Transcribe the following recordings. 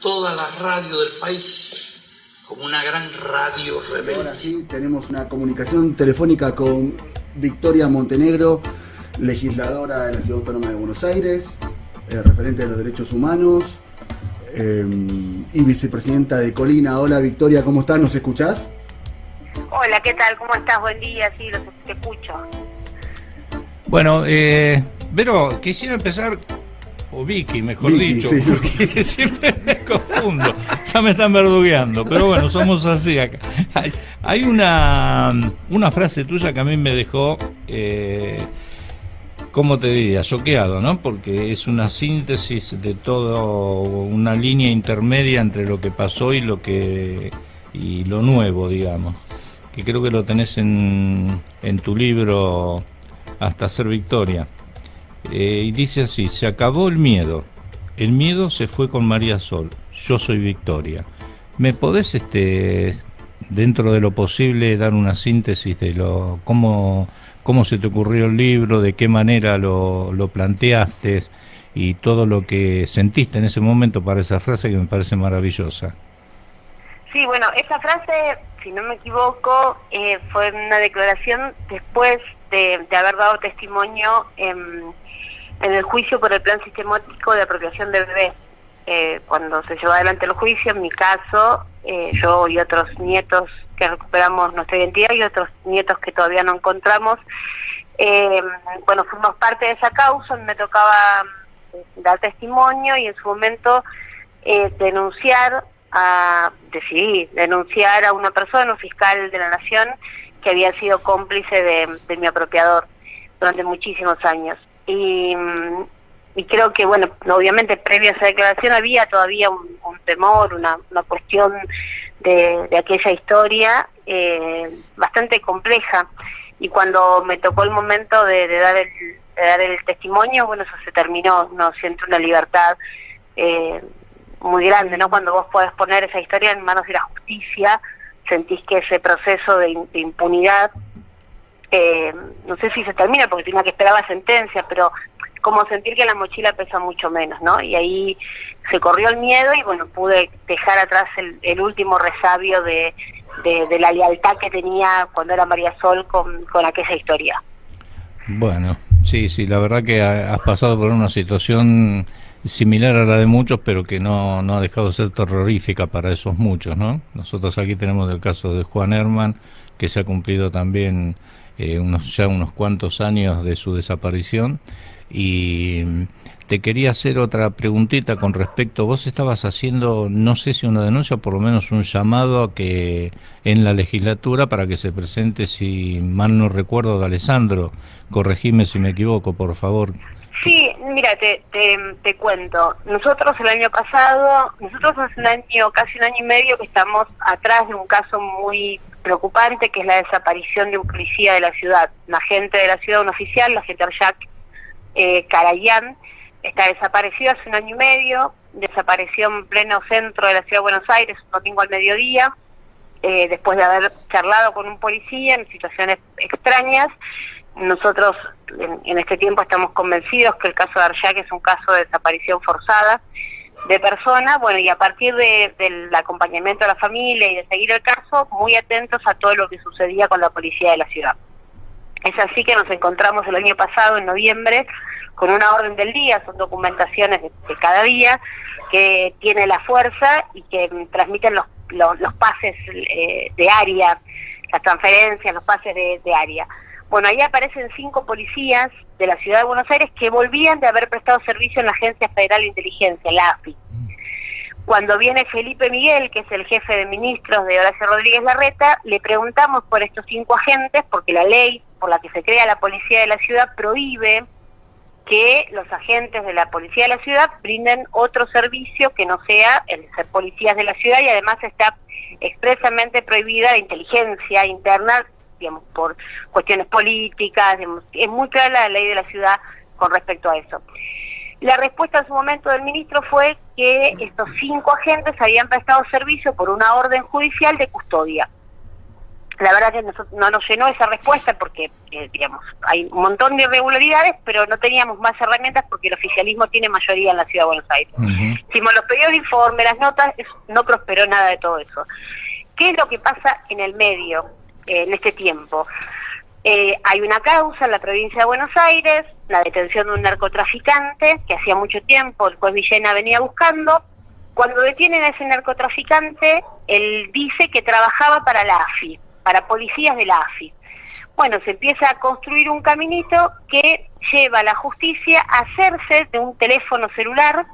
toda la radio del país como una gran radio rebelde. Ahora sí, tenemos una comunicación telefónica con Victoria Montenegro, legisladora de la Ciudad Autónoma de Buenos Aires, referente de los derechos humanos y vicepresidenta de Colina. Hola Victoria, ¿cómo estás? ¿Nos escuchás? Hola, ¿qué tal? ¿Cómo estás? Buen día, sí, te escucho. Bueno, Vero, quisiera empezar, o Vicky, mejor dicho, sí, porque siempre me confundo, ya me están verdugueando, pero bueno, somos así acá. Hay una frase tuya que a mí me dejó, ¿cómo te diría? Choqueado, ¿no? Porque es una síntesis de todo, una línea intermedia entre lo que pasó y lo nuevo, digamos, que creo que lo tenés en tu libro Hasta ser Victoria. Y dice así: se acabó el miedo se fue con María Sol, yo soy Victoria. ¿Me podés, dentro de lo posible, dar una síntesis de cómo se te ocurrió el libro, de qué manera lo planteaste y todo lo que sentiste en ese momento para esa frase que me parece maravillosa? Sí, bueno, esa frase, si no me equivoco, fue una declaración después de haber dado testimonio en el juicio por el plan sistemático de apropiación de bebés. Cuando se llevó adelante el juicio, en mi caso, yo y otros nietos que recuperamos nuestra identidad y otros nietos que todavía no encontramos, bueno, fuimos parte de esa causa. Me tocaba dar testimonio y en su momento decidí denunciar a una persona, un fiscal de la Nación, que había sido cómplice de mi apropiador durante muchísimos años. Y creo que, bueno, obviamente previo a esa declaración había todavía un temor, una cuestión de aquella historia bastante compleja. Y cuando me tocó el momento de dar el testimonio, bueno, eso se terminó. No siento una libertad muy grande, ¿no? Cuando vos podés poner esa historia en manos de la justicia, sentís que ese proceso de impunidad, no sé si se termina porque tenía que esperar la sentencia, pero como sentir que la mochila pesa mucho menos, ¿no? Y ahí se corrió el miedo y bueno, pude dejar atrás el último resabio de la lealtad que tenía cuando era María Sol con aquella historia. Bueno, sí, la verdad que has pasado por una situación similar a la de muchos, pero que no ha dejado de ser terrorífica para esos muchos, ¿no? Nosotros aquí tenemos el caso de Juan Herman, que se ha cumplido también unos cuantos años de su desaparición. Y te quería hacer otra preguntita con respecto, vos estabas haciendo, no sé si una denuncia o por lo menos un llamado a que en la legislatura para que se presente, si mal no recuerdo, de Alessandro, corregime si me equivoco, por favor. Sí, mira, te cuento. Nosotros el año pasado, hace casi un año y medio que estamos atrás de un caso muy preocupante, que es la desaparición de un policía de la ciudad, un agente de la ciudad, un oficial, el agente Arjak Karayan. Está desaparecido hace un año y medio, desapareció en pleno centro de la ciudad de Buenos Aires, un domingo al mediodía, después de haber charlado con un policía en situaciones extrañas. Nosotros en este tiempo estamos convencidos que el caso de Arjak es un caso de desaparición forzada de persona, bueno, y a partir del acompañamiento de la familia y de seguir el caso, muy atentos a todo lo que sucedía con la policía de la ciudad. Es así que nos encontramos el año pasado, en noviembre, con una orden del día, son documentaciones de cada día, que tiene la fuerza y que transmiten los pases de área, las transferencias, los pases de área. Bueno, ahí aparecen 5 policías de la ciudad de Buenos Aires que volvían de haber prestado servicio en la Agencia Federal de Inteligencia, la AFI. Cuando viene Felipe Miguel, que es el jefe de ministros de Horacio Rodríguez Larreta, le preguntamos por estos 5 agentes, porque la ley por la que se crea la policía de la ciudad prohíbe que los agentes de la policía de la ciudad brinden otro servicio que no sea el de ser policías de la ciudad, y además está expresamente prohibida la inteligencia interna, digamos, por cuestiones políticas, digamos. Es muy clara la ley de la ciudad con respecto a eso. La respuesta en su momento del ministro fue que estos 5 agentes habían prestado servicio por una orden judicial de custodia. La verdad que no nos llenó esa respuesta porque, digamos, hay un montón de irregularidades, pero no teníamos más herramientas porque el oficialismo tiene mayoría en la Ciudad de Buenos Aires. Hicimos los pedidos de informe, las notas, no prosperó nada de todo eso. ¿Qué es lo que pasa en el medio en este tiempo? Hay una causa en la provincia de Buenos Aires, la detención de un narcotraficante que hacía mucho tiempo el juez Villena venía buscando. Cuando detienen a ese narcotraficante, él dice que trabajaba para la AFI, para policías de la AFI. Bueno, se empieza a construir un caminito que lleva a la justicia a hacerse de un teléfono celular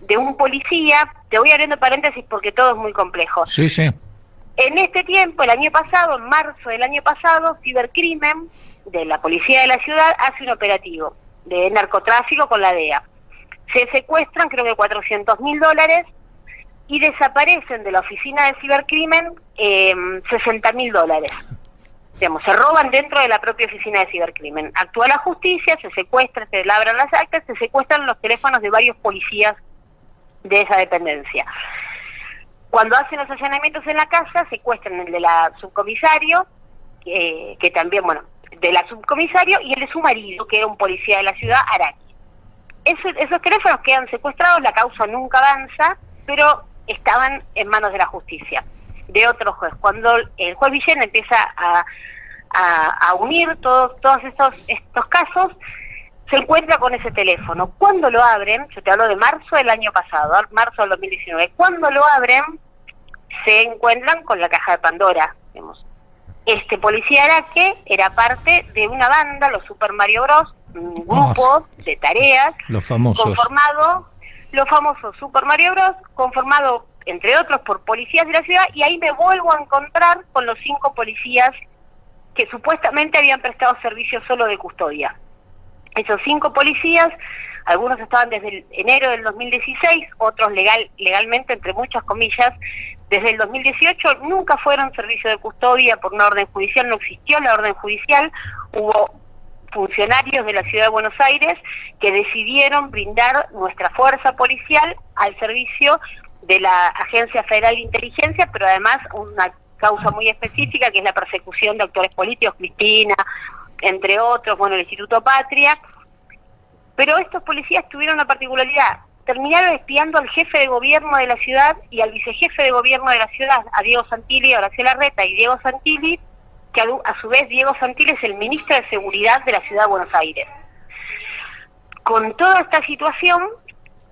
de un policía. Te voy abriendo paréntesis porque todo es muy complejo. Sí, sí. En este tiempo, el año pasado, en marzo del año pasado, Cibercrimen de la policía de la ciudad hace un operativo de narcotráfico con la DEA. Se secuestran, creo que $400.000, y desaparecen de la oficina de Cibercrimen $60.000. Digamos, se roban dentro de la propia oficina de Cibercrimen. Actúa la justicia, se secuestra, se labran las actas, se secuestran los teléfonos de varios policías de esa dependencia. Cuando hacen los allanamientos en la casa, secuestran el de la subcomisario, que también, bueno, de la subcomisario, y el de su marido, que era un policía de la ciudad, Araki. Esos teléfonos quedan secuestrados, la causa nunca avanza, pero estaban en manos de la justicia, de otro juez. Cuando el juez Villena empieza a unir todos estos casos, se encuentra con ese teléfono. Cuando lo abren, yo te hablo de marzo del año pasado, marzo del 2019, cuando lo abren, se encuentran con la caja de Pandora. Digamos. Este policía Araque era parte de una banda, los Super Mario Bros., un grupo de tareas, los famosos Super Mario Bros., conformado, entre otros, por policías de la ciudad, y ahí me vuelvo a encontrar con los 5 policías que supuestamente habían prestado servicio solo de custodia. Esos 5 policías, algunos estaban desde enero del 2016, otros legalmente, entre muchas comillas, desde el 2018, nunca fueron servicio de custodia por una orden judicial, no existió la orden judicial, hubo funcionarios de la Ciudad de Buenos Aires que decidieron brindar nuestra fuerza policial al servicio de la Agencia Federal de Inteligencia, pero además una causa muy específica que es la persecución de actores políticos, Cristina, entre otros, bueno, el Instituto Patria. Pero estos policías tuvieron una particularidad, terminaron espiando al jefe de gobierno de la ciudad y al vicejefe de gobierno de la ciudad, a Diego Santilli, a Horacio Larreta, y Diego Santilli, que a su vez Diego Santilli es el ministro de Seguridad de la Ciudad de Buenos Aires. Con toda esta situación,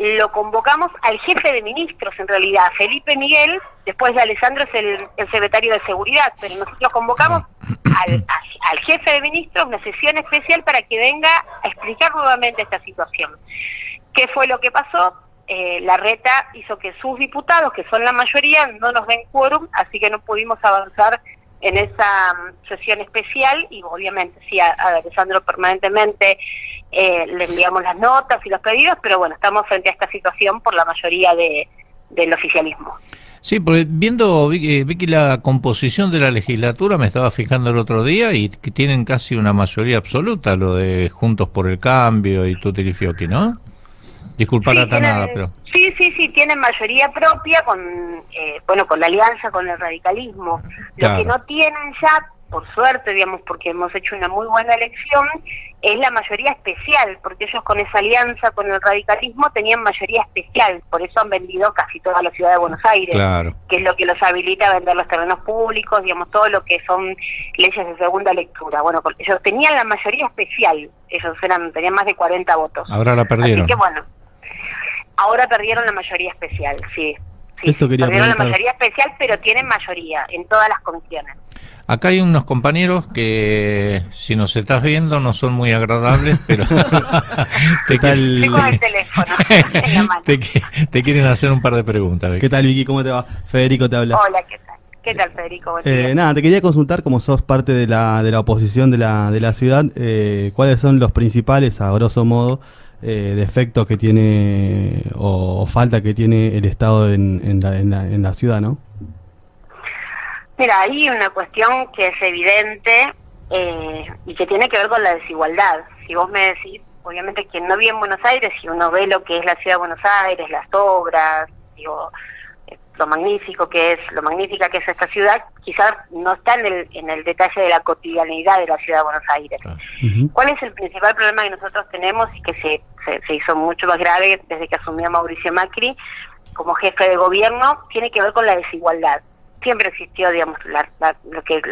lo convocamos al jefe de ministros, en realidad, Felipe Miguel, después de Alessandro es el secretario de Seguridad, pero nosotros convocamos al jefe de ministros una sesión especial para que venga a explicar nuevamente esta situación. ¿Qué fue lo que pasó? Larreta hizo que sus diputados, que son la mayoría, no nos den quórum, así que no pudimos avanzar en esa sesión especial, y obviamente sí, a Alessandro permanentemente le enviamos las notas y los pedidos, pero bueno, estamos frente a esta situación por la mayoría del oficialismo. Sí, porque viendo, Vicky, la composición de la legislatura, me estaba fijando el otro día, y que tienen casi una mayoría absoluta, lo de Juntos por el Cambio y Tutti y Fiocchi, ¿no? Disculpa la tanada, pero... Sí, tienen mayoría propia con la alianza con el radicalismo. Claro. Lo que no tienen ya, por suerte, digamos, porque hemos hecho una muy buena elección, es la mayoría especial, porque ellos con esa alianza con el radicalismo tenían mayoría especial, por eso han vendido casi toda la Ciudad de Buenos Aires, claro, que es lo que los habilita a vender los terrenos públicos, digamos, todo lo que son leyes de segunda lectura. Bueno, ellos tenían la mayoría especial, tenían más de 40 votos. Ahora la perdieron. Así que bueno, ahora perdieron la mayoría especial, sí. Esto quería perdieron preguntar. la mayoría especial, pero tienen mayoría en todas las comisiones. Acá hay unos compañeros que, si nos estás viendo, no son muy agradables, pero Estoy con el teléfono en la mano. te quieren hacer un par de preguntas. Vicky. ¿Qué tal, Vicky? ¿Cómo te va? Federico te habla. Hola, ¿qué tal? ¿Qué tal, Federico? Buen día. Nada, te quería consultar, como sos parte de la oposición de la ciudad, ¿cuáles son los principales, a grosso modo, defectos que tiene o falta que tiene el Estado en la ciudad, ¿no? Mira, hay una cuestión que es evidente y que tiene que ver con la desigualdad. Si vos me decís, obviamente quien no vive en Buenos Aires, si uno ve lo que es la Ciudad de Buenos Aires, las obras, digo, lo magnífica que es esta ciudad, quizás no está en el detalle de la cotidianidad de la ciudad de Buenos Aires. Ujú. ¿Cuál es el principal problema que nosotros tenemos y que se hizo mucho más grave desde que asumió Mauricio Macri como jefe de gobierno? Tiene que ver con la desigualdad. Siempre existió, digamos, la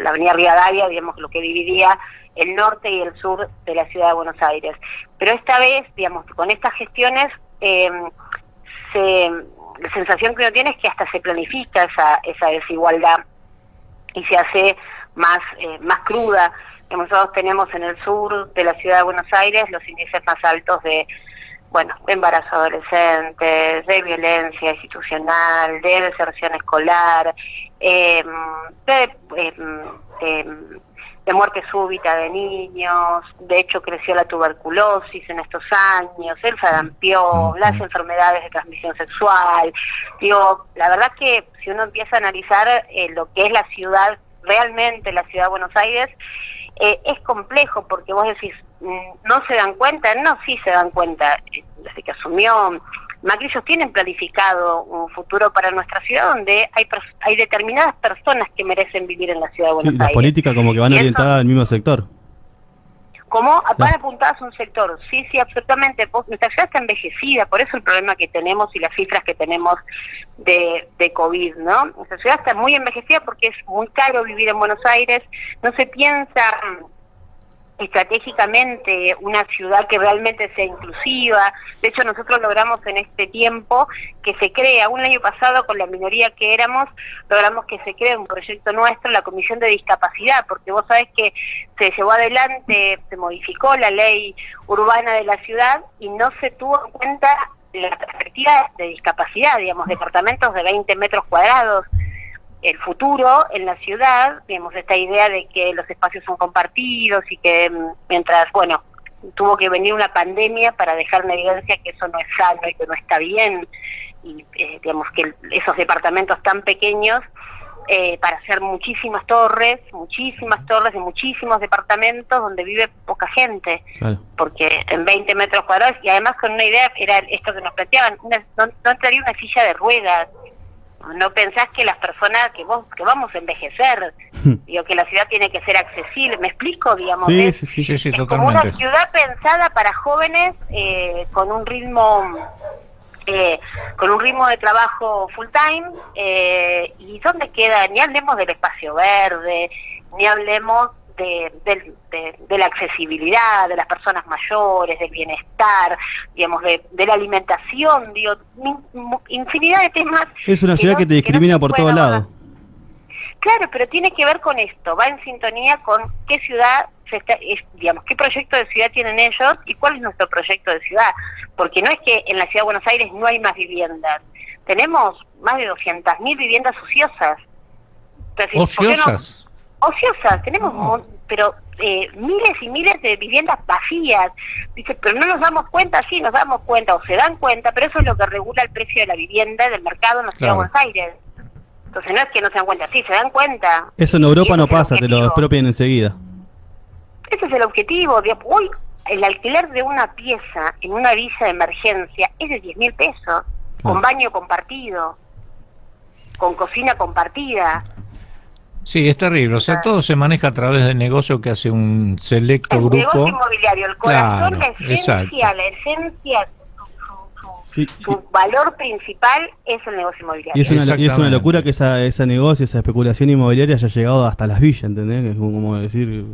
avenida Rivadavia, digamos, lo que dividía el norte y el sur de la ciudad de Buenos Aires. Pero esta vez, digamos, con estas gestiones, la sensación que uno tiene es que hasta se planifica esa desigualdad y se hace más cruda. Nosotros tenemos en el sur de la ciudad de Buenos Aires los índices más altos de embarazo adolescente, de violencia institucional, de deserción escolar, de muerte súbita de niños. De hecho, creció la tuberculosis en estos años, el sarampión, las enfermedades de transmisión sexual. Digo, la verdad que si uno empieza a analizar lo que es la ciudad, realmente la ciudad de Buenos Aires, es complejo, porque vos decís, ¿no se dan cuenta? No, sí se dan cuenta. Desde que asumió Macri, ellos tienen planificado un futuro para nuestra ciudad donde hay determinadas personas que merecen vivir en la ciudad de Buenos Aires. Las políticas como que van orientadas al mismo sector. ¿Cómo? Van apuntadas a un sector. Sí, absolutamente. Nuestra ciudad está envejecida, por eso el problema que tenemos y las cifras que tenemos de COVID, ¿no? Nuestra ciudad está muy envejecida porque es muy caro vivir en Buenos Aires, no se piensa estratégicamente una ciudad que realmente sea inclusiva. De hecho, nosotros logramos en este tiempo que se crea, un año pasado con la minoría que éramos, logramos que se cree un proyecto nuestro, la Comisión de Discapacidad, porque vos sabés que se llevó adelante, se modificó la ley urbana de la ciudad y no se tuvo en cuenta la perspectiva de discapacidad, digamos, departamentos de 20 metros cuadrados. El futuro en la ciudad, digamos, esta idea de que los espacios son compartidos y que mientras, tuvo que venir una pandemia para dejar en evidencia que eso no es sano y que no está bien, y digamos que esos departamentos tan pequeños, para hacer muchísimas torres y muchísimos departamentos donde vive poca gente, claro. Porque en 20 metros cuadrados, y además con una idea, era esto que nos planteaban, no entraría una silla de ruedas. No pensás que las personas que vamos a envejecer, digo, que la ciudad tiene que ser accesible, ¿me explico? Digamos, sí, es totalmente. Como una ciudad pensada para jóvenes con un ritmo de trabajo full time, y dónde queda, ni hablemos del espacio verde, ni hablemos de la accesibilidad, de las personas mayores, del bienestar, digamos, de la alimentación, digo, infinidad de temas. Es una ciudad que te discrimina por todos lados. Claro, pero tiene que ver con esto, va en sintonía con qué ciudad digamos, qué proyecto de ciudad tienen ellos y cuál es nuestro proyecto de ciudad, porque no es que en la ciudad de Buenos Aires no hay más viviendas, tenemos más de 200.000 viviendas ociosas. Entonces, ¿ociosas? Ociosas, tenemos pero miles y miles de viviendas vacías. Dice, pero no nos damos cuenta. Sí, nos damos cuenta o se dan cuenta, pero eso es lo que regula el precio de la vivienda, del mercado en la ciudad de Buenos Aires. Entonces no es que no se dan cuenta, sí, se dan cuenta. Eso en Europa no pasa, te lo expropian enseguida. Ese es el objetivo. Hoy el alquiler de una pieza en una villa de emergencia es de 10.000 pesos, con baño compartido, con cocina compartida. Sí, es terrible. O sea, todo se maneja a través del negocio que hace un selecto grupo. El negocio inmobiliario, el corazón, claro, la esencia, su valor principal es el negocio inmobiliario. Y es una locura que ese negocio, esa especulación inmobiliaria haya llegado hasta las villas, ¿entendés? Es como decir,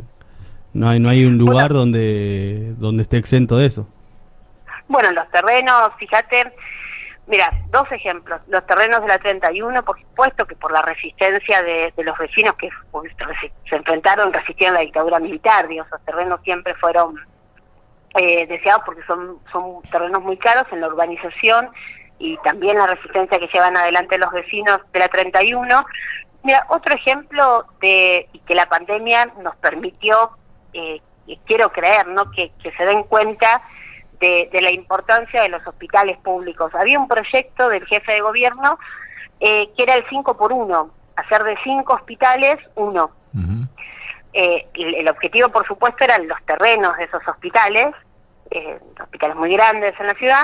no hay un lugar donde esté exento de eso. Bueno, los terrenos, fíjate. Mira, dos ejemplos. Los terrenos de la 31, por supuesto que por la resistencia de los vecinos que se enfrentaron, resistieron la dictadura militar. Digo, esos terrenos siempre fueron deseados porque son terrenos muy caros en la urbanización y también la resistencia que llevan adelante los vecinos de la 31. Mira, otro ejemplo y que la pandemia nos permitió, quiero creer, ¿no?, que se den cuenta de la importancia de los hospitales públicos. Había un proyecto del jefe de gobierno que era el 5x1, hacer de 5 hospitales 1. Uh-huh. El objetivo, por supuesto, eran los terrenos de esos hospitales muy grandes en la ciudad,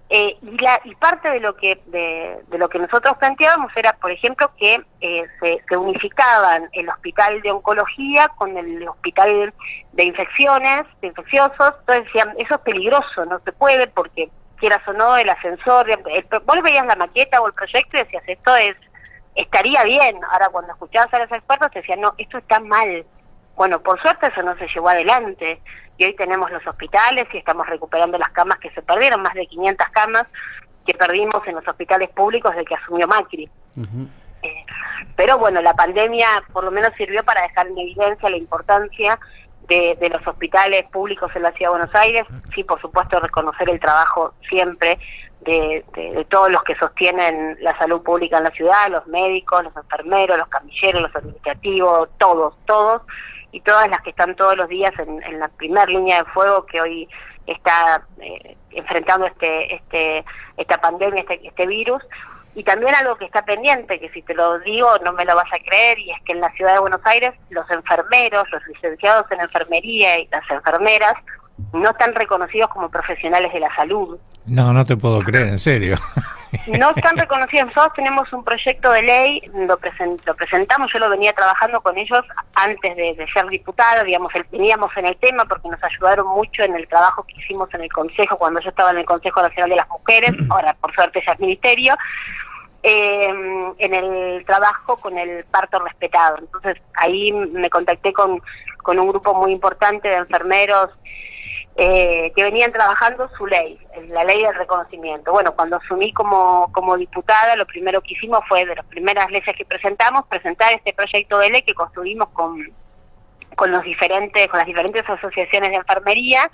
Y parte de lo que nosotros planteábamos era, por ejemplo, que se unificaban el hospital de oncología con el hospital de infecciones, de infecciosos. Entonces decían, eso es peligroso, no se puede porque, quieras o no, el ascensor, vos veías la maqueta o el proyecto y decías, estaría bien. Ahora cuando escuchabas a los expertos te decían, no, esto está mal. Bueno, por suerte eso no se llevó adelante y hoy tenemos los hospitales y estamos recuperando las camas que se perdieron, más de 500 camas que perdimos en los hospitales públicos desde que asumió Macri. Pero bueno, la pandemia por lo menos sirvió para dejar en evidencia la importancia de los hospitales públicos en la Ciudad de Buenos Aires. Sí, por supuesto, reconocer el trabajo siempre de todos los que sostienen la salud pública en la ciudad, los médicos, los enfermeros, los camilleros, los administrativos, todos, y todas las que están todos los días en la primera línea de fuego que hoy está enfrentando esta pandemia, este virus. Y también algo que está pendiente, que si te lo digo no me lo vas a creer, y es que en la Ciudad de Buenos Aires los enfermeros, los licenciados en enfermería y las enfermeras no están reconocidos como profesionales de la salud. No te puedo creer, en serio. No están reconocidos. Nosotros tenemos un proyecto de ley, lo presentamos, yo lo venía trabajando con ellos antes de ser diputada, digamos, veníamos en el tema porque nos ayudaron mucho en el trabajo que hicimos en el Consejo, cuando yo estaba en el Consejo Nacional de las Mujeres, ahora por suerte ya es Ministerio, en el trabajo con el parto respetado. Entonces ahí me contacté con un grupo muy importante de enfermeros que venían trabajando su ley, la ley del reconocimiento. Bueno, cuando asumí como diputada, lo primero que hicimos fue, de las primeras leyes que presentamos, presentar este proyecto de ley que construimos con las diferentes asociaciones de enfermería.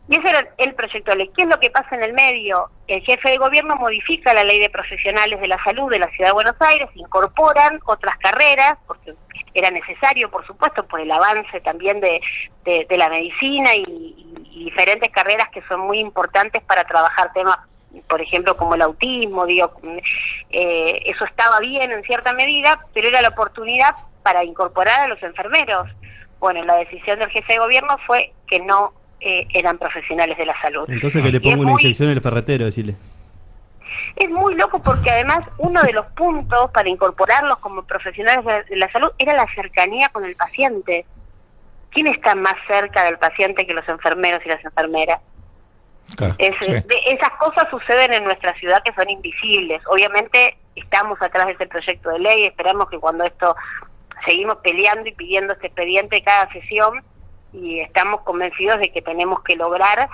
Y ese era el proyecto de ley. ¿Qué es lo que pasa en el medio? El jefe de gobierno modifica la ley de profesionales de la salud de la Ciudad de Buenos Aires, incorporan otras carreras, porque era necesario, por supuesto, por el avance también de la medicina y diferentes carreras que son muy importantes para trabajar temas, por ejemplo, como el autismo. Eso estaba bien en cierta medida, pero era la oportunidad para incorporar a los enfermeros. Bueno, la decisión del jefe de gobierno fue que no eran profesionales de la salud. Entonces que le pongo una inyección en el ferretero, decirle. Es muy loco porque además uno de los puntos para incorporarlos como profesionales de la salud era la cercanía con el paciente. ¿Quién está más cerca del paciente que los enfermeros y las enfermeras? Claro, sí. Esas cosas suceden en nuestra ciudad que son invisibles. Obviamente estamos atrás de este proyecto de ley, esperamos que cuando seguimos peleando y pidiendo este expediente cada sesión, y estamos convencidos de que tenemos que lograr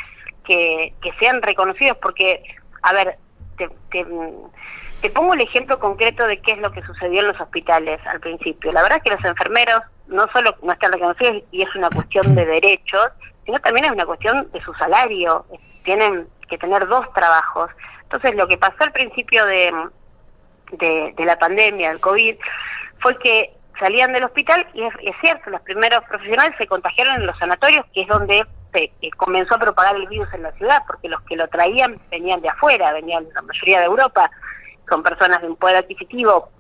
que sean reconocidos, porque, a ver, te pongo el ejemplo concreto de qué es lo que sucedió en los hospitales al principio. La verdad es que los enfermeros no solo no están reconocidos y es una cuestión de derechos, sino también es una cuestión de su salario. Tienen que tener 2 trabajos. Entonces, lo que pasó al principio de la pandemia, del COVID, fue que salían del hospital y es cierto, los primeros profesionales se contagiaron en los sanatorios, que es donde se comenzó a propagar el virus en la ciudad, porque los que lo traían venían de afuera, venían la mayoría de Europa, con personas de un poder adquisitivo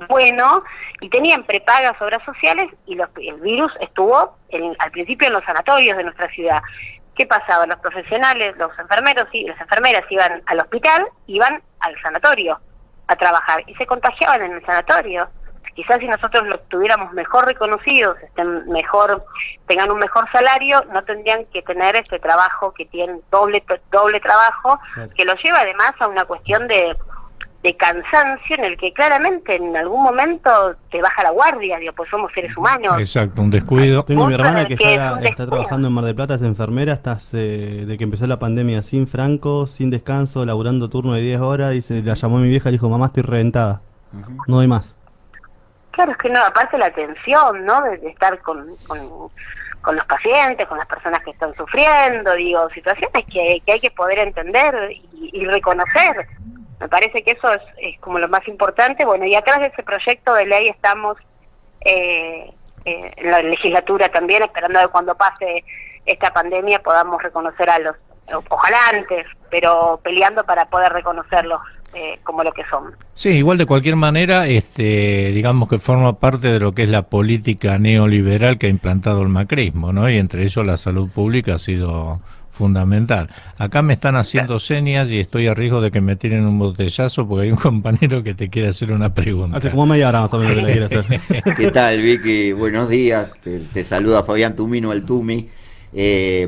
bueno, y tenían prepagas obras sociales, y el virus estuvo al principio en los sanatorios de nuestra ciudad. ¿Qué pasaba? Los profesionales, los enfermeros y las enfermeras iban al hospital, iban al sanatorio a trabajar, y se contagiaban en el sanatorio. Quizás si nosotros los tuviéramos mejor reconocidos, tengan un mejor salario, no tendrían que tener este trabajo que tienen doble trabajo, que los lleva además a una cuestión de cansancio en el que claramente en algún momento te baja la guardia, pues somos seres humanos. Exacto, un descuido. Tengo mi hermana que está trabajando en Mar del Plata, es enfermera, de que empezó la pandemia sin franco, sin descanso, laburando turno de 10 horas, y la llamó mi vieja y le dijo, mamá, estoy reventada, no doy más. Claro, es que no, aparte la tensión, ¿no? De estar con los pacientes, con las personas que están sufriendo, situaciones que hay que poder entender y reconocer. Me parece que eso es como lo más importante. Bueno, y atrás de ese proyecto de ley estamos en la legislatura también, esperando que cuando pase esta pandemia podamos reconocer ojalá antes, pero peleando para poder reconocerlos como lo que son. Sí, igual de cualquier manera, digamos que forma parte de lo que es la política neoliberal que ha implantado el macrismo, ¿no? Y entre ellos la salud pública ha sido fundamental. Acá me están haciendo señas y estoy a riesgo de que me tiren un botellazo porque hay un compañero que te quiere hacer una pregunta. Hace como media hora más o menos que le quiere hacer. ¿Qué tal, Vicky? Buenos días. Te saluda Fabián Tumino, el Tumi.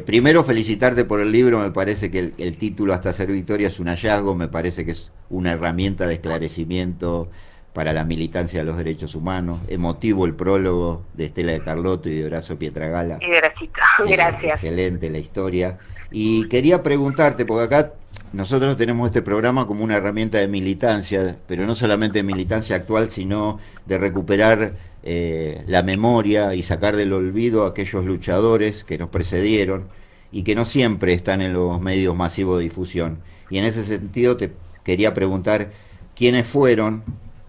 Primero felicitarte por el libro. Me parece que el título Hasta ser victoria es un hallazgo. Me parece que es una herramienta de esclarecimiento para la militancia de los derechos humanos. Emotivo el prólogo de Estela de Carlotto y de Horacio Pietragala. Y Gracita, Sí, gracias. excelente la historia. Y quería preguntarte, porque acá nosotros tenemos este programa como una herramienta de militancia, pero no solamente de militancia actual, sino de recuperar la memoria y sacar del olvido a aquellos luchadores que nos precedieron y que no siempre están en los medios masivos de difusión. Y en ese sentido te quería preguntar quiénes fueron,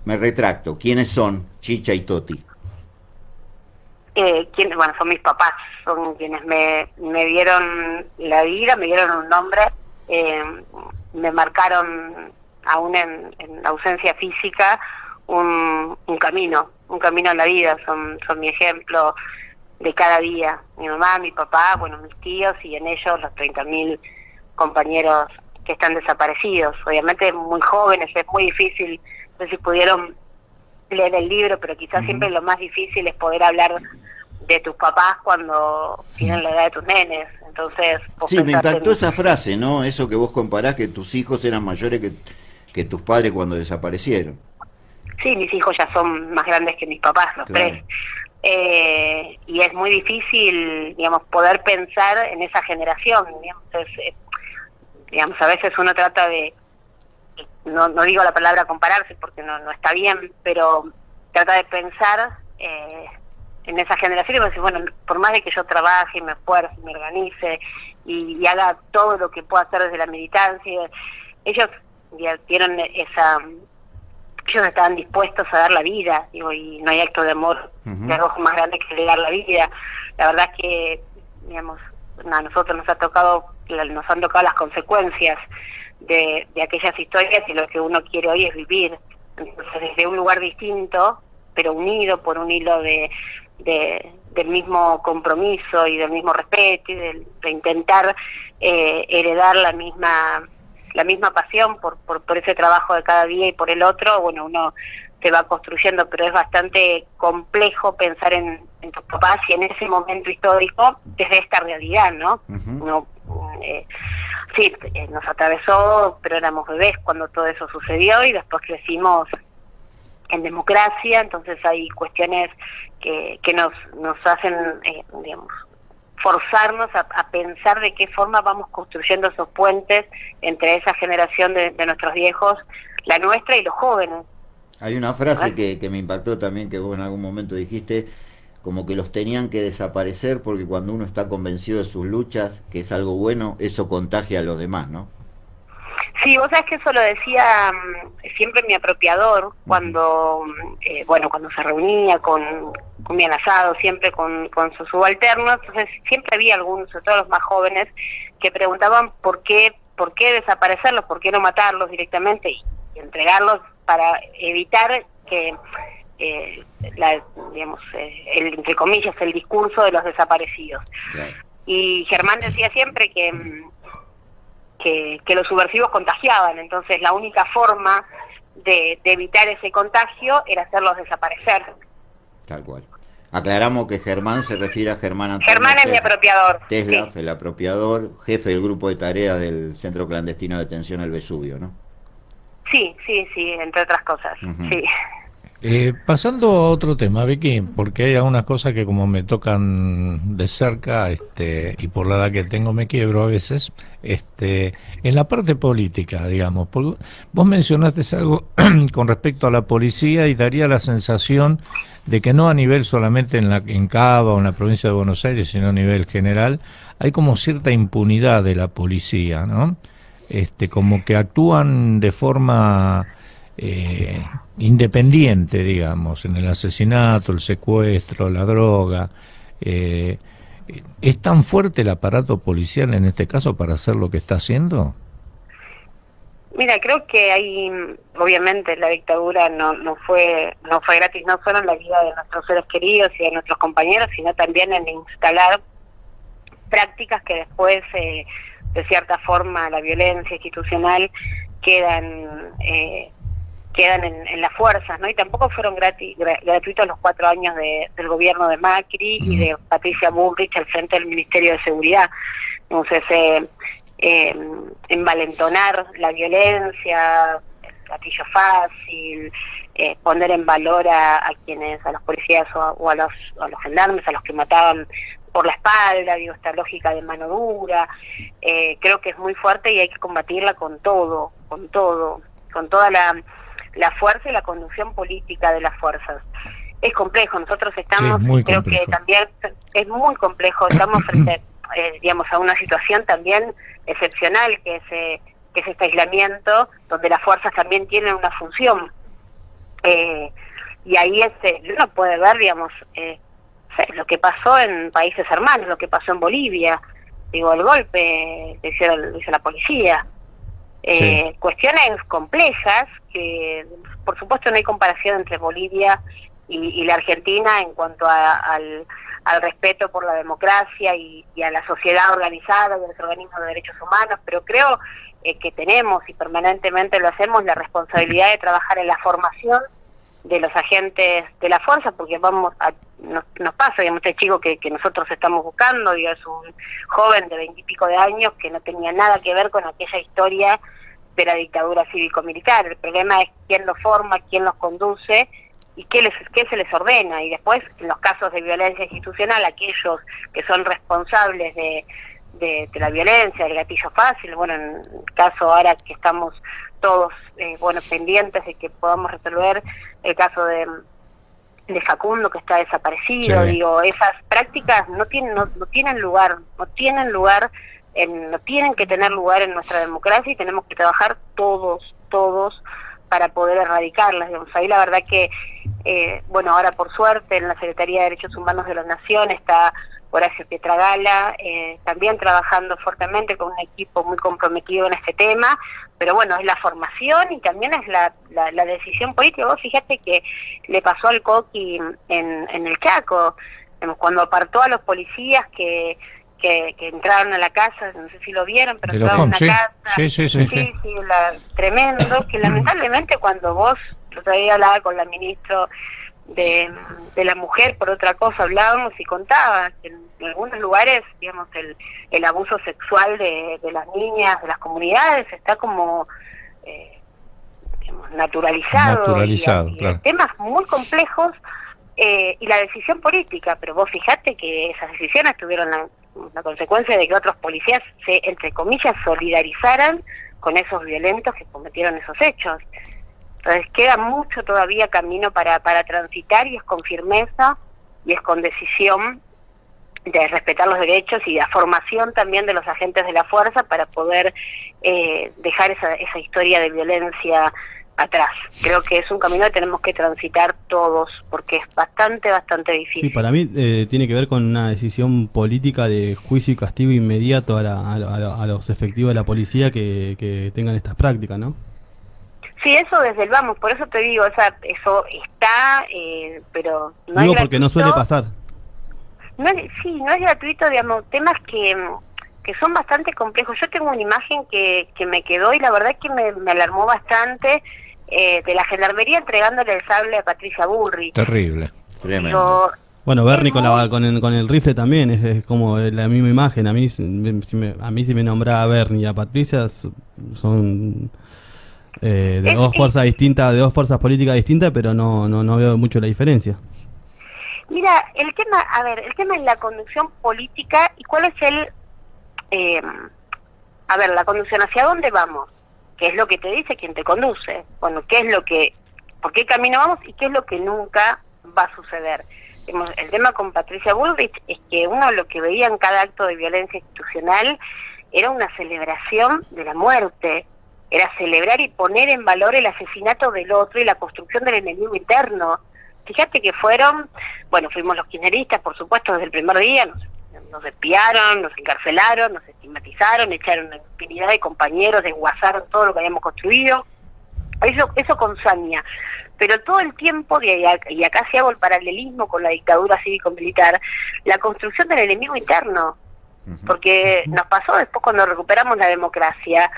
me retracto, quiénes son Chicha y Toti. Bueno, son mis papás, son quienes me dieron la vida, me dieron un nombre, me marcaron, aún en la ausencia física, un camino en la vida, son mi ejemplo de cada día. Mi mamá, mi papá, bueno, mis tíos y en ellos los 30.000 compañeros que están desaparecidos. Obviamente muy jóvenes, es muy difícil, no sé si pudieron leer el libro, pero quizás siempre lo más difícil es poder hablar de tus papás cuando tienen la edad de tus nenes. Entonces, sí, me impactó esa frase, ¿no? Eso que vos comparás, que tus hijos eran mayores que tus padres cuando desaparecieron. Sí, mis hijos ya son más grandes que mis papás, los Claro. tres. Y es muy difícil, digamos, poder pensar en esa generación. Digamos, a veces uno trata de, no digo la palabra compararse porque no está bien, pero trata de pensar en esa generación y decir, bueno, por más de que yo trabaje, y me esfuerce, me organice y haga todo lo que pueda hacer desde la militancia, ellos dieron ellos estaban dispuestos a dar la vida, digo, y no hay acto de amor de algo más grande que dar la vida. La verdad es que, digamos, a nosotros nos han tocado las consecuencias de aquellas historias y lo que uno quiere hoy es vivir. Entonces, desde un lugar distinto, pero unido por un hilo del mismo compromiso y del mismo respeto y de intentar heredar la misma pasión por ese trabajo de cada día y por el otro, bueno, uno se va construyendo, pero es bastante complejo pensar en tus papás y en ese momento histórico desde esta realidad, ¿no? Sí, nos atravesó, pero éramos bebés cuando todo eso sucedió y después crecimos en democracia, entonces hay cuestiones que nos hacen, digamos, forzarnos a pensar de qué forma vamos construyendo esos puentes entre esa generación de nuestros viejos, la nuestra y los jóvenes. Hay una frase que me impactó también, que vos en algún momento dijiste, como que los tenían que desaparecer porque cuando uno está convencido de sus luchas, que es algo bueno, eso contagia a los demás, ¿no? Sí, vos sabés que eso lo decía siempre mi apropiador cuando cuando se reunía con comían asado, siempre con sus subalternos. Entonces siempre había algunos, sobre todo los más jóvenes, que preguntaban por qué desaparecerlos, por qué no matarlos directamente y entregarlos para evitar que entre comillas, el discurso de los desaparecidos. Claro. Y Germán decía siempre que los subversivos contagiaban, entonces la única forma de evitar ese contagio era hacerlos desaparecer. Tal cual. Aclaramos que Germán se refiere a Germán Antonio Germán es mi apropiador. Tesla, sí. El apropiador, jefe del grupo de tareas del Centro Clandestino de Detención El Vesubio, ¿no? Sí, entre otras cosas, sí. Pasando a otro tema, Vicky, porque hay algunas cosas que como me tocan de cerca, y por la edad que tengo me quiebro a veces, en la parte política, digamos, porque vos mencionaste algo con respecto a la policía y daría la sensación de que no a nivel solamente en Cava o en la provincia de Buenos Aires, sino a nivel general, hay como cierta impunidad de la policía, ¿no? Como que actúan de forma independiente, digamos, en el asesinato, el secuestro, la droga. ¿Es tan fuerte el aparato policial en este caso para hacer lo que está haciendo? Mira, creo que hay, obviamente la dictadura no fue gratis, no solo en la vida de nuestros seres queridos y de nuestros compañeros, sino también en instalar prácticas que después de cierta forma la violencia institucional quedan en las fuerzas, ¿no? Y tampoco fueron gratuitos los 4 años del gobierno de Macri y de Patricia Bullrich al frente del Ministerio de Seguridad. Entonces, envalentonar la violencia, el gatillo fácil, poner en valor a los policías o a los gendarmes, a los que mataban por la espalda, digo, esta lógica de mano dura, creo que es muy fuerte y hay que combatirla con toda la fuerza y la conducción política de las fuerzas. Es complejo, nosotros estamos, creo que también es muy complejo, estamos frente a una situación también excepcional, que es este aislamiento, donde las fuerzas también tienen una función. Y ahí uno puede ver, lo que pasó en países hermanos, lo que pasó en Bolivia, el golpe que hizo la policía. Cuestiones complejas que, por supuesto, no hay comparación entre Bolivia y la Argentina en cuanto al respeto por la democracia y a la sociedad organizada y a los organismos de derechos humanos, pero creo que tenemos, y permanentemente lo hacemos, la responsabilidad de trabajar en la formación de los agentes de la fuerza, porque nos pasa, este chico que nosotros estamos buscando, es un joven de 20 y pico de años que no tenía nada que ver con aquella historia de la dictadura cívico-militar. El problema es quién los forma, quién los conduce y qué se les ordena. Y después, en los casos de violencia institucional, aquellos que son responsables de la violencia, del gatillo fácil, en el caso ahora que estamos todos pendientes de que podamos resolver el caso de Facundo, que está desaparecido. Esas prácticas no tienen lugar, no tienen que tener lugar en nuestra democracia, y tenemos que trabajar todos para poder erradicarlas. Ahí la verdad que ahora por suerte en la Secretaría de Derechos Humanos de la Nación está Horacio Pietragala, también trabajando fuertemente con un equipo muy comprometido en este tema, pero es la formación y también es la decisión política. Vos fíjate que le pasó al Coqui en el Chaco, cuando apartó a los policías que entraron a la casa, no sé si lo vieron, pero entraron a una casa, tremendo, que lamentablemente cuando vos, el otro día hablaba con la ministra de la mujer, por otra cosa hablábamos y contaba que en algunos lugares, el abuso sexual de las niñas, de las comunidades, está como naturalizado y claro. Temas muy complejos, y la decisión política, pero vos fijate que esas decisiones tuvieron la consecuencia de que otros policías se, entre comillas, solidarizaran con esos violentos que cometieron esos hechos. Entonces queda mucho todavía camino para transitar, y es con firmeza y es con decisión de respetar los derechos y la formación también de los agentes de la fuerza para poder dejar esa historia de violencia atrás. Creo que es un camino que tenemos que transitar todos, porque es bastante difícil. Sí, para mí tiene que ver con una decisión política de juicio y castigo inmediato a los efectivos de la policía que tengan estas prácticas, ¿no? Sí, eso desde el vamos, por eso te digo, eso está, pero no digo es porque no suele pasar. No es gratuito, temas que son bastante complejos. Yo tengo una imagen que me quedó y la verdad que me alarmó bastante, de la gendarmería entregándole el sable a Patricia Bullrich. Terrible. Tremendo. Bueno, Bernie con el rifle también es como la misma imagen. A mí si me nombraba Bernie y a Patricia son de dos fuerzas distintas, de dos fuerzas políticas distintas, pero no veo mucho la diferencia. Mira, el tema es la conducción política y cuál es la conducción, hacia dónde vamos, qué es lo que te dice quien te conduce, por qué camino vamos y qué es lo que nunca va a suceder. El tema con Patricia Bullrich es que uno lo que veía en cada acto de violencia institucional era una celebración de la muerte, era celebrar y poner en valor el asesinato del otro y la construcción del enemigo interno. Fíjate que fuimos los kirchneristas, por supuesto, desde el primer día, nos espiaron, nos encarcelaron, nos estigmatizaron, echaron una infinidad de compañeros, desguazaron todo lo que habíamos construido, eso con saña, pero todo el tiempo, y acá se hago el paralelismo con la dictadura cívico-militar, la construcción del enemigo interno, porque nos pasó después cuando recuperamos la democracia.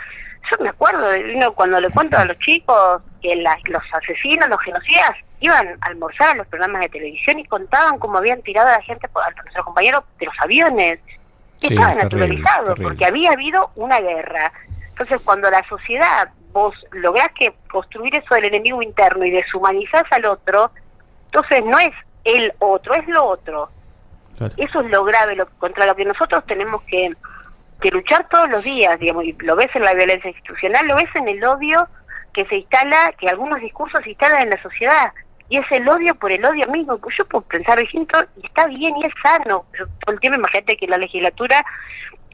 Yo me acuerdo cuando le cuento a los chicos que los asesinos, los genocidas, iban a almorzar a los programas de televisión y contaban cómo habían tirado a la gente, a nuestros compañeros, de los aviones. Y Sí, estaba terrible, naturalizado, terrible. porque había habido una guerra. Entonces, cuando la sociedad, vos lográs que construir eso del enemigo interno y deshumanizás al otro, entonces no es el otro, es lo otro. Claro. Eso es lo grave, contra lo que nosotros tenemos que luchar todos los días, digamos, y lo ves en la violencia institucional, lo ves en el odio que se instala, que algunos discursos se instalan en la sociedad, y es el odio por el odio mismo. Pues yo puedo pensar distinto y está bien y es sano. Yo todo el tiempo, imagínate que la legislatura,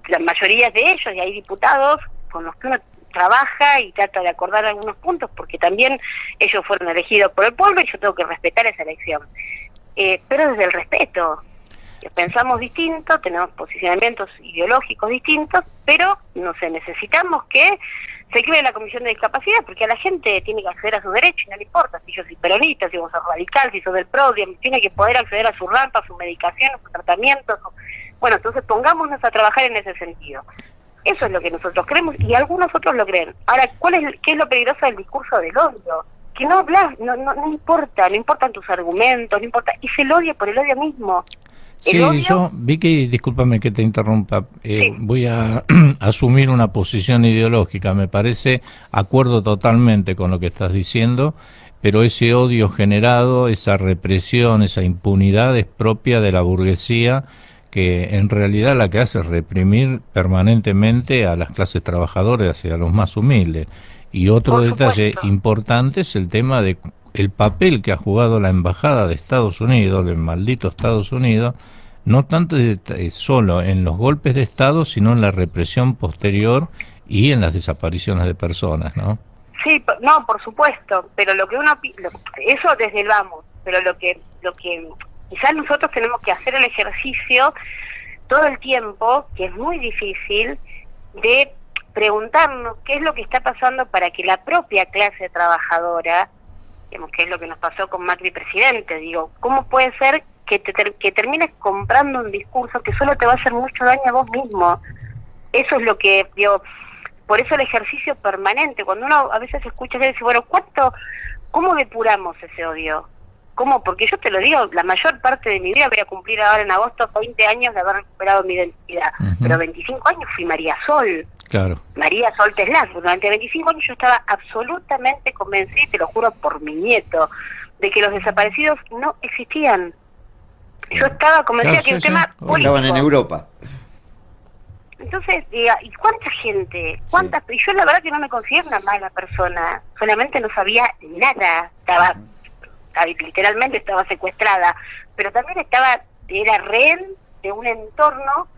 la mayoría de ellos, y hay diputados con los que uno trabaja y trata de acordar algunos puntos, porque también ellos fueron elegidos por el pueblo y yo tengo que respetar esa elección. Pero desde el respeto. Pensamos distinto, tenemos posicionamientos ideológicos distintos, pero no sé, necesitamos que se cree la Comisión de Discapacidad, porque a la gente tiene que acceder a sus derechos, y no le importa si yo soy peronista, si vos sos radical, si sos del PRO, tiene que poder acceder a su rampa, a su medicación, a sus tratamientos. Bueno, entonces pongámonos a trabajar en ese sentido. Eso es lo que nosotros creemos, y algunos otros lo creen. Ahora, ¿qué es lo peligroso del discurso del odio? Que no hablas, no importa, no importan tus argumentos, no importa, es el odio por el odio mismo. Sí, odio. yo, Vicky, discúlpame que te interrumpa, Sí. voy a asumir una posición ideológica, me parece, acuerdo totalmente con lo que estás diciendo, pero ese odio generado, esa represión, esa impunidad es propia de la burguesía, que en realidad la que hace es reprimir permanentemente a las clases trabajadoras y a los más humildes. Y otro Por detalle supuesto. importante es el tema de el papel que ha jugado la embajada de Estados Unidos, del maldito Estados Unidos, no tanto solo en los golpes de Estado, sino en la represión posterior y en las desapariciones de personas, ¿no? Sí, no, por supuesto, pero lo que eso desde el vamos, pero lo que quizás nosotros tenemos que hacer el ejercicio todo el tiempo, que es muy difícil, de preguntarnos qué es lo que está pasando para que la propia clase trabajadora, digamos, que es lo que nos pasó con Macri presidente, digo, ¿cómo puede ser que termines comprando un discurso que solo te va a hacer mucho daño a vos mismo? Eso es lo que, digo, por eso el ejercicio permanente, cuando uno a veces escucha y dice, bueno, ¿cómo depuramos ese odio? ¿Cómo? Porque yo te lo digo, la mayor parte de mi vida, voy a cumplir ahora en agosto 20 años de haber recuperado mi identidad, pero 25 años fui María Sol. Claro. María Sol Teslas. Durante 25 años yo estaba absolutamente convencida, y te lo juro por mi nieto, de que los desaparecidos no existían. Yo estaba convencida que el tema político. Estaban en Europa. Entonces, ¿y cuánta gente? ¿Cuántas? Y yo la verdad que no me considero una mala persona, solamente no sabía nada, literalmente estaba secuestrada, pero también era rehén de un entorno,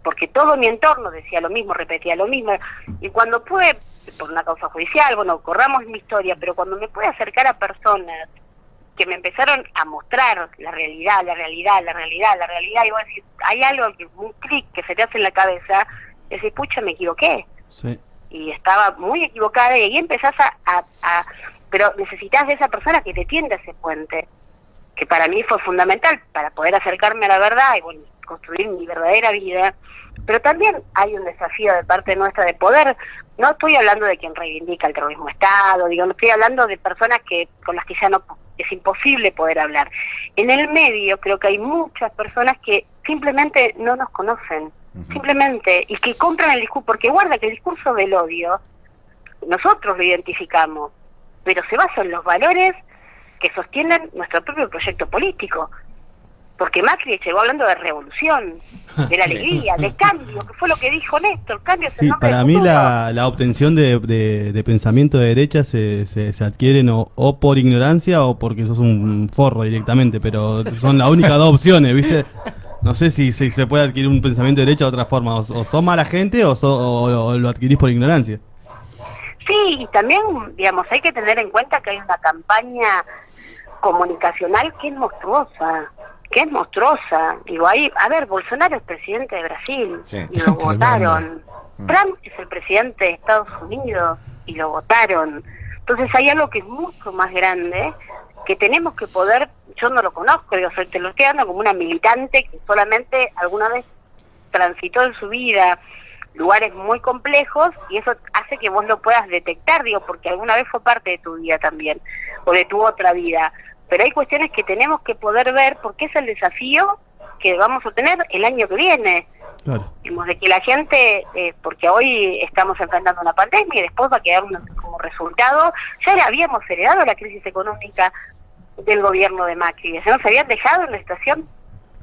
porque todo mi entorno decía lo mismo, repetía lo mismo, y cuando pude, por una causa judicial, bueno, corramos mi historia, pero cuando me pude acercar a personas que me empezaron a mostrar la realidad, y vos decís, hay algo, un clic que se te hace en la cabeza, y decís, pucha, me equivoqué. Sí. Y estaba muy equivocada, y ahí empezás pero necesitas de esa persona que te tienda ese puente, que para mí fue fundamental para poder acercarme a la verdad y bueno, construir mi verdadera vida. Pero también hay un desafío de parte nuestra de poder, no estoy hablando de quien reivindica el terrorismo de Estado, no estoy hablando de personas con las que ya no es imposible poder hablar. En el medio creo que hay muchas personas que simplemente no nos conocen, simplemente, y que compran el discurso, porque guarda que el discurso del odio, nosotros lo identificamos, pero se basa en los valores que sostienen nuestro propio proyecto político. Porque Macri llegó hablando de revolución, de la alegría, de cambio, que fue lo que dijo Néstor, cambio es el Sí, nombre para del mí futuro. la obtención de pensamiento de derecha se adquieren o por ignorancia o porque sos un forro directamente, pero son las únicas dos opciones, ¿viste? No sé si se puede adquirir un pensamiento de derecha de otra forma, o sos mala gente o lo adquirís por ignorancia. Sí, y también, digamos, hay que tener en cuenta que hay una campaña comunicacional que es monstruosa. Digo, Bolsonaro es presidente de Brasil, Sí. y lo votaron. Trump es el presidente de Estados Unidos y lo votaron. Entonces hay algo que es mucho más grande, que tenemos que poder, yo no lo conozco, te lo estoy dando como una militante que solamente alguna vez transitó en su vida lugares muy complejos, y eso hace que vos lo puedas detectar, digo, porque alguna vez fue parte de tu vida también, o de tu otra vida. Pero hay cuestiones que tenemos que poder ver, porque es el desafío que vamos a tener el año que viene. Claro. Digamos, de que la gente, porque hoy estamos enfrentando una pandemia y después va a quedar como resultado, ya le habíamos heredado la crisis económica del gobierno de Macri, se nos habían dejado en una situación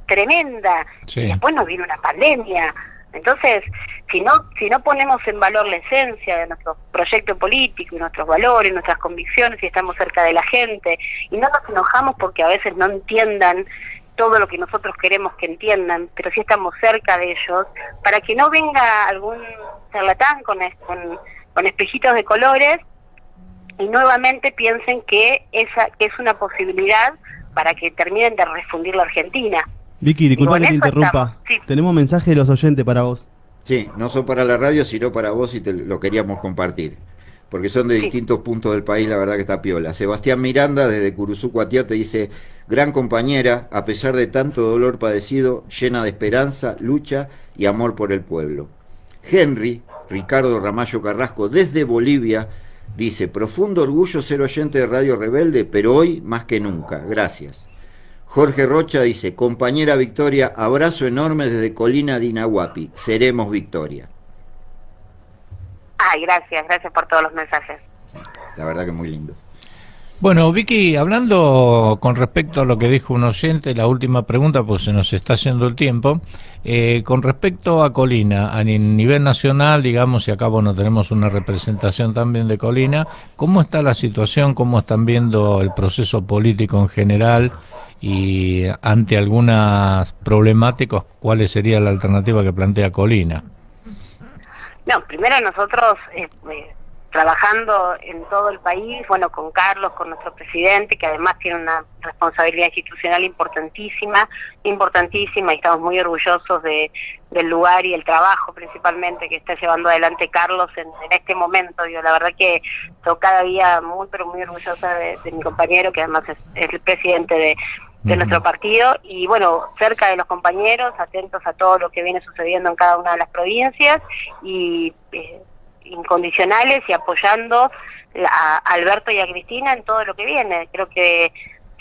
tremenda, Sí. y después nos vino una pandemia. Entonces, si no ponemos en valor la esencia de nuestro proyecto político y nuestros valores, nuestras convicciones, y estamos cerca de la gente, y no nos enojamos porque a veces no entiendan todo lo que nosotros queremos que entiendan, pero sí estamos cerca de ellos, para que no venga algún charlatán con espejitos de colores y nuevamente piensen que es una posibilidad para que terminen de refundir la Argentina. Vicky, disculpa Digo, que te en eso interrumpa. estamos, sí. Tenemos mensaje de los oyentes para vos. Sí, no son para la radio, sino para vos, y te lo queríamos compartir. Porque son de Sí. distintos puntos del país, la verdad que está piola. Sebastián Miranda, desde Curuzú, Cuatiá, te dice: gran compañera, a pesar de tanto dolor padecido, llena de esperanza, lucha y amor por el pueblo. Henry, Ricardo Ramallo Carrasco, desde Bolivia, dice: profundo orgullo ser oyente de Radio Rebelde, pero hoy más que nunca. Gracias. Jorge Rocha dice: compañera Victoria, abrazo enorme desde Colina de Inahuapi. Seremos Victoria. Ay, gracias por todos los mensajes. La verdad que muy lindo. Bueno, Vicky, hablando con respecto a lo que dijo un oyente, la última pregunta, pues se nos está haciendo el tiempo, con respecto a Colina, a nivel nacional, digamos, y acá, bueno, tenemos una representación también de Colina, ¿cómo está la situación? ¿Cómo están viendo el proceso político en general? Y ante algunas problemáticas, ¿cuál sería la alternativa que plantea Colina? No, primero nosotros trabajando en todo el país, bueno, con Carlos, con nuestro presidente, que además tiene una responsabilidad institucional importantísima, y estamos muy orgullosos del lugar y el trabajo principalmente que está llevando adelante Carlos en este momento. Digo, la verdad que estoy cada día muy, pero muy orgullosa de mi compañero, que además es el presidente de nuestro partido, y bueno, cerca de los compañeros, atentos a todo lo que viene sucediendo en cada una de las provincias, y incondicionales, y apoyando a Alberto y a Cristina en todo lo que viene. Creo que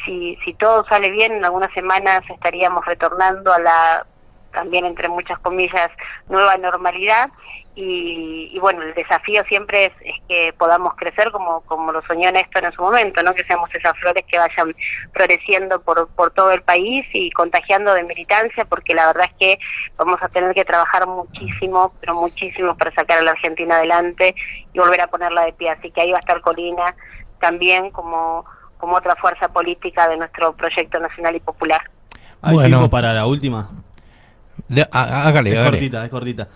si todo sale bien, en algunas semanas estaríamos retornando a la, también entre muchas comillas, nueva normalidad, y bueno, el desafío siempre es que podamos crecer como lo soñó Néstor en su momento, ¿no? Que seamos esas flores que vayan floreciendo por todo el país y contagiando de militancia, porque la verdad es que vamos a tener que trabajar muchísimo, pero muchísimo, para sacar a la Argentina adelante y volver a ponerla de pie. Así que ahí va a estar Colina también como otra fuerza política de nuestro proyecto nacional y popular. ¿Hay Bueno. tiempo para la última? Hágale. Es cortita.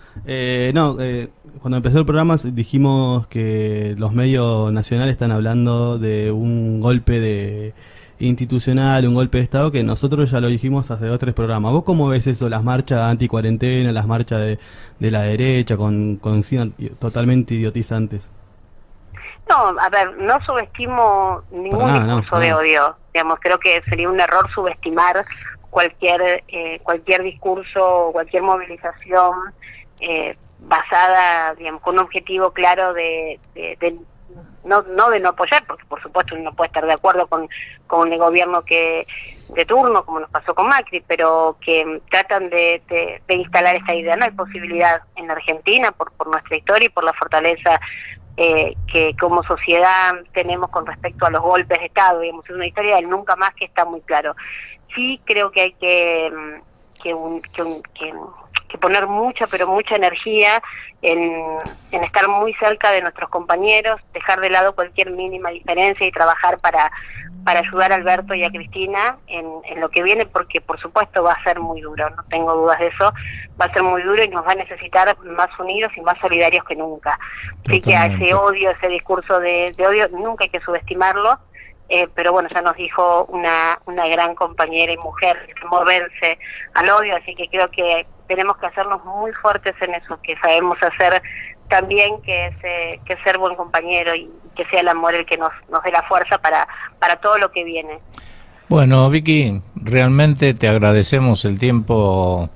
Cuando empezó el programa dijimos que los medios nacionales están hablando de un golpe institucional, un golpe de Estado, que nosotros ya lo dijimos hace 2 o 3 programas. ¿Vos cómo ves eso? Las marchas anti-cuarentena, las marchas de la derecha, con totalmente idiotizantes. No, a ver, no subestimo ningún discurso de odio. Digamos, creo que sería un error subestimar cualquier discurso o cualquier movilización basada, digamos, con un objetivo claro no de no apoyar, porque por supuesto uno no puede estar de acuerdo con el gobierno de turno, como nos pasó con Macri, pero que tratan de instalar esta idea. No hay posibilidad en la Argentina, por nuestra historia y por la fortaleza que como sociedad tenemos con respecto a los golpes de Estado. Digamos, es una historia del nunca más que está muy claro. Sí creo que hay que poner mucha, pero mucha energía en estar muy cerca de nuestros compañeros, dejar de lado cualquier mínima diferencia y trabajar para ayudar a Alberto y a Cristina en lo que viene, porque por supuesto va a ser muy duro, no tengo dudas de eso, va a ser muy duro y nos va a necesitar más unidos y más solidarios que nunca. Así que a ese odio, ese discurso de odio, nunca hay que subestimarlo. Pero bueno, ya nos dijo una gran compañera y mujer, moverse al odio, así que creo que tenemos que hacernos muy fuertes en eso, que sabemos hacer también, que es ser buen compañero, y que sea el amor el que nos dé la fuerza para todo lo que viene. Bueno, Vicky, realmente te agradecemos el tiempo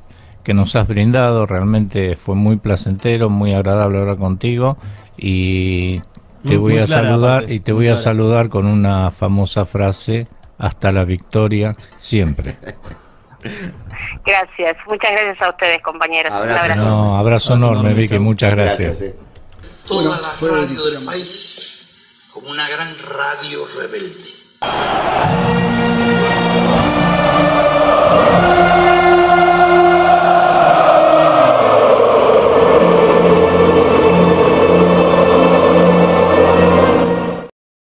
que nos has brindado. Realmente fue muy placentero, muy agradable hablar contigo, y te voy a saludar, y te voy a saludar con una famosa frase: hasta la victoria siempre. Gracias, muchas gracias a ustedes, compañeros. Abrazo. No, abrazo enorme, Vicky, muchas gracias. Toda la radio del país como una gran radio rebelde.